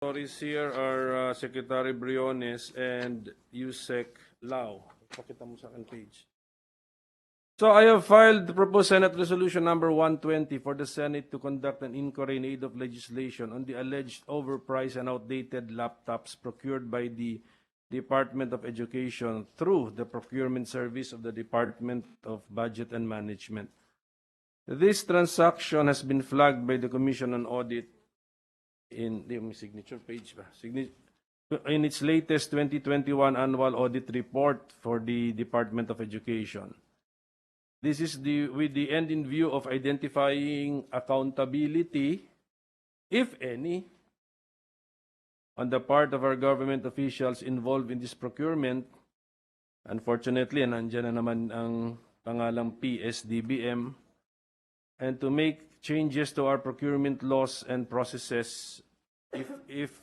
Authorities here are Secretary Briones and Yusek Lau. Pakita mo sa akin page. So I have filed the proposed Senate Resolution number 120 for the Senate to conduct an inquiry in aid of legislation on the alleged overpriced and outdated laptops procured by the Department of Education through the procurement service of the Department of Budget and Management. This transaction has been flagged by the Commission on Audit in the signature page in its latest 2021 annual audit report for the Department of Education. This is with the end in view of identifying accountability, if any, on the part of our government officials involved in this procurement. Unfortunately, nandiyan na naman ang pangalang PSDBM, and to make changes to our procurement laws and processes if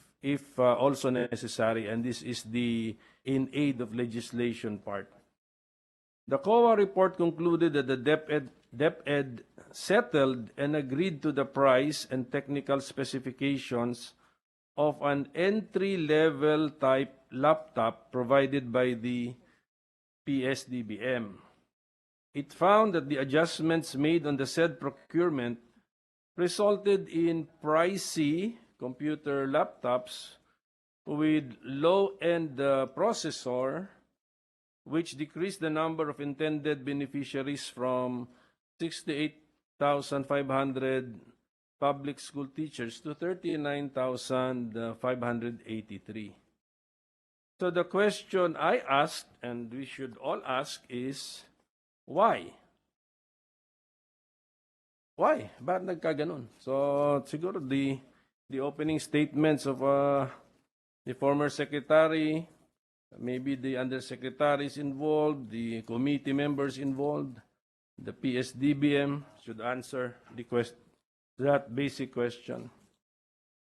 also necessary, and this is the in aid of legislation part. The COA report concluded that the DepEd settled and agreed to the price and technical specifications of an entry-level type laptop provided by the PSDBM. It found that the adjustments made on the said procurement resulted in pricey computer laptops with low-end processor, which decreased the number of intended beneficiaries from 68,500 public school teachers to 39,583. So the question I asked, and we should all ask, is why? Why? Bakit nagkaganon? So siguro the opening statements of the former secretary, maybe the undersecretaries involved, the committee members involved, the PSDBM should answer that basic question.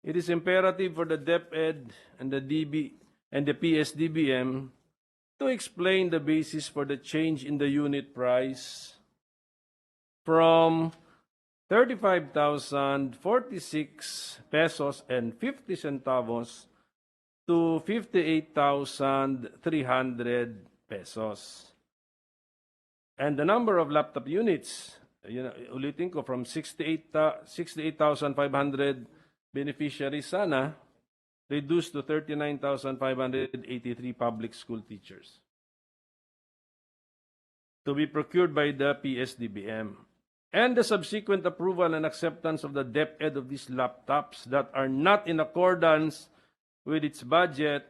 It is imperative for the DepEd and the PSDBM to explain the basis for the change in the unit price from 35,046 pesos and 50 centavos to 58,300 pesos. And the number of laptop units, ulitin ko, from 68,500 beneficiaries sana, reduced to 39,583 public school teachers to be procured by the PSDBM. And the subsequent approval and acceptance of the DepEd of these laptops that are not in accordance with its budget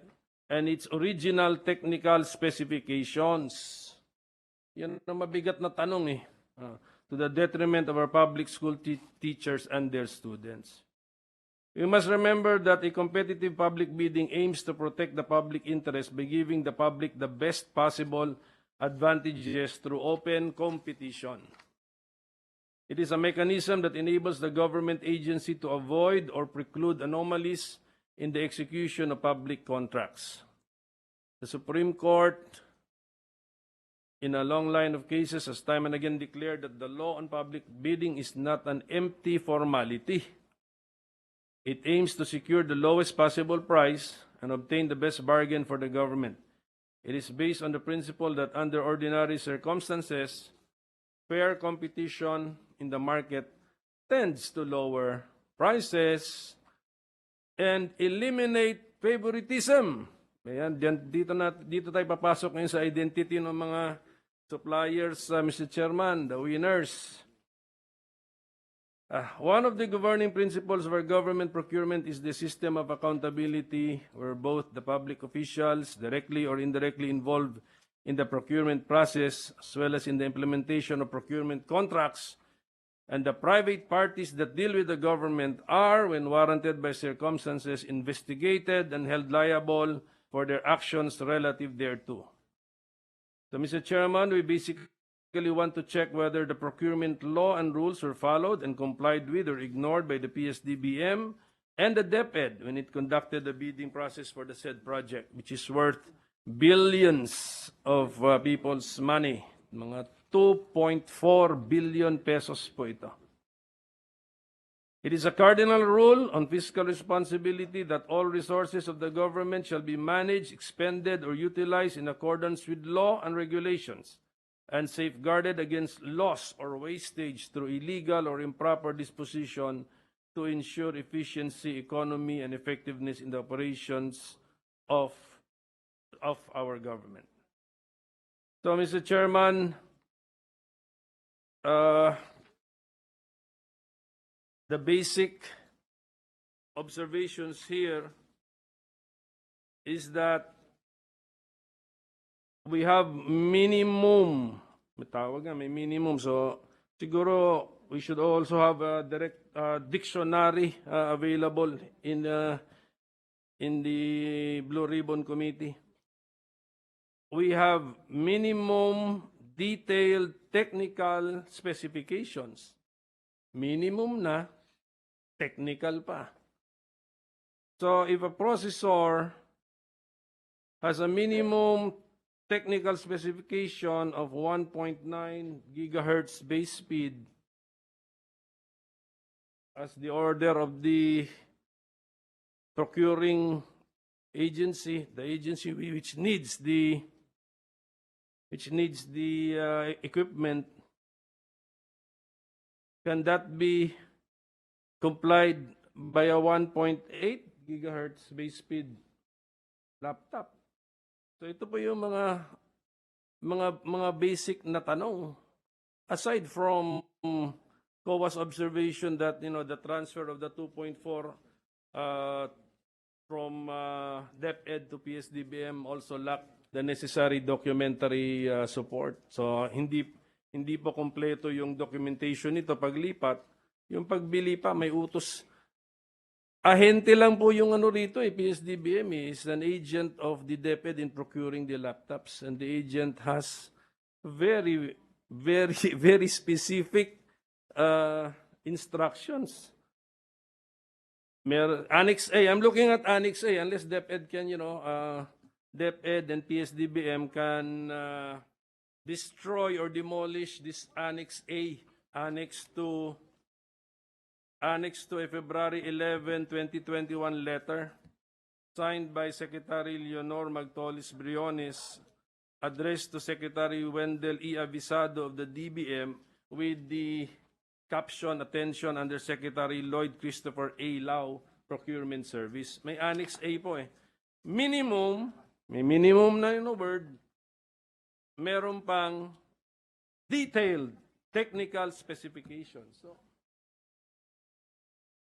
and its original technical specifications. Yan ang mabigat na tanong to the detriment of our public school teachers and their students. We must remember that a competitive public bidding aims to protect the public interest by giving the public the best possible advantages through open competition. It is a mechanism that enables the government agency to avoid or preclude anomalies in the execution of public contracts. The Supreme Court, in a long line of cases, has time and again declared that the law on public bidding is not an empty formality. It aims to secure the lowest possible price and obtain the best bargain for the government. It is based on the principle that under ordinary circumstances, fair competition in the market tends to lower prices and eliminate favoritism. Ayan, dito tayo papasok ngayon sa identity ng mga suppliers, Mr. Chairman, the winners. One of the governing principles of our government procurement is the system of accountability, where both the public officials, directly or indirectly involved in the procurement process, as well as in the implementation of procurement contracts, and the private parties that deal with the government are, when warranted by circumstances, investigated and held liable for their actions relative thereto. So, Mr. Chairman, we basically want to check whether the procurement law and rules were followed and complied with or ignored by the PSDBM and the DepEd when it conducted the bidding process for the said project, which is worth billions of people's money. Mga 2.4 billion pesos po ito. It is a cardinal rule on fiscal responsibility that all resources of the government shall be managed, expended, or utilized in accordance with law and regulations, and safeguarded against loss or wastage through illegal or improper disposition to ensure efficiency, economy, and effectiveness in the operations of our government. So, Mr. Chairman, the basic observations here is that we have minimum, may minimum, so siguro we should also have a direct dictionary available in the Blue Ribbon Committee. We have minimum detailed technical specifications. Minimum na, technical pa. So if a processor has a minimum technical specification of 1.9 gigahertz base speed as the order of the procuring agency, the agency which needs the equipment, can that be complied by a 1.8 gigahertz base speed laptop? So ito po yung mga basic na tanong. Aside from COA's observation that the transfer of the 2.4 from DepEd to PSDBM also lacked the necessary documentary support. So hindi po kompleto yung documentation nito paglipat. Yung pagbili pa may utos. Ahente lang po yung rito PSDBM is an agent of the DepEd in procuring the laptops, and the agent has very, very, very specific instructions. Annex A, I'm looking at Annex A, unless DepEd can, DepEd and PSDBM can destroy or demolish this Annex A, Annex to a February 11, 2021 letter signed by Secretary Leonor Magtolis Briones, addressed to Secretary Wendell E. Avisado of the DBM with the caption, attention, under Secretary Lloyd Christopher A. Lau, Procurement Service. May Annex A po Minimum, may minimum na word, meron pang detailed technical specifications. So,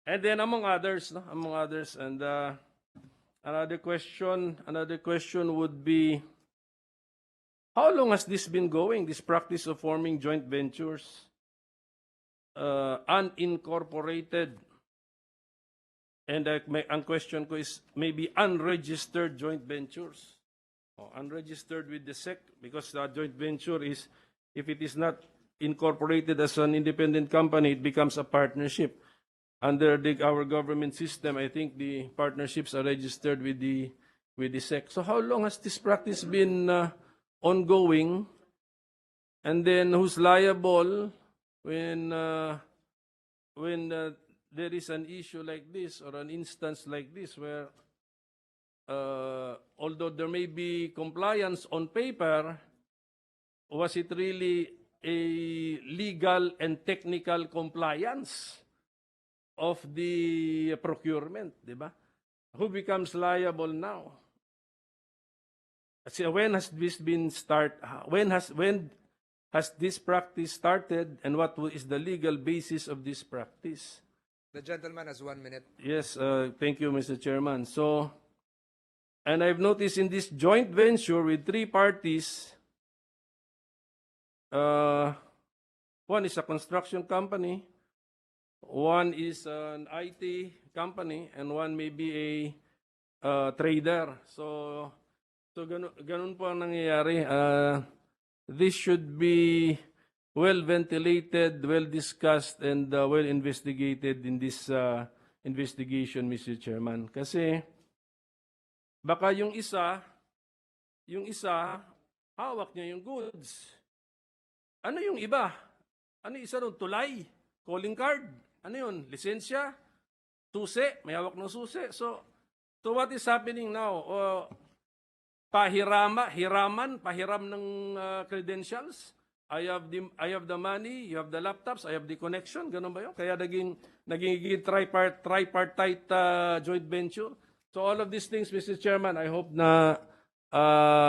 and then among others, and another question would be, how long has this been going, this practice of forming joint ventures, unincorporated, and ang question ko is maybe unregistered joint ventures, unregistered with the SEC, because the joint venture is, if it is not incorporated as an independent company, it becomes a partnership. Under our government system, I think the partnerships are registered with the SEC. So how long has this practice been ongoing? And then who's liable when there is an issue like this or an instance like this where although there may be compliance on paper, was it really a legal and technical compliance of the procurement, di ba? Who becomes liable now? When has this been when has this practice started, and what is the legal basis of this practice? The gentleman has 1 minute. Yes, thank you, Mr. Chairman. So, and I've noticed in this joint venture with 3 parties, one is a construction company, one is an IT company, and one may be a trader. So ganun po ang nangyayari. This should be well ventilated, well discussed, and well investigated in this investigation, Mr. Chairman. Kasi baka yung isa hawak niya yung goods. Ano yung iba? Ano yung isa ron? Tulay, calling card. ano yun, lisensya, susi, may hawak ng susi. So what is happening now? Pahiram ng credentials. I have the money, you have the laptops, I have the connection, ganun ba yun? Kaya naging tripartite joint venture. So all of these things, Mr. Chairman, I hope na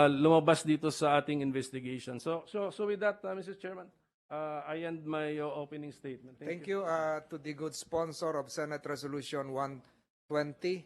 lumabas dito sa ating investigation. So with that, Mr. Chairman, I end my opening statement. Thank you to the good sponsor of Senate Resolution 120.